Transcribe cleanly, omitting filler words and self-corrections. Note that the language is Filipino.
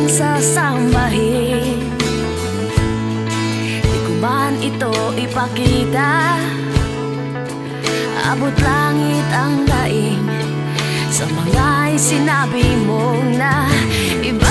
sasambahin. Di ko man ito ipakita, abot langit ang daing sa mga sinabi mong na iba.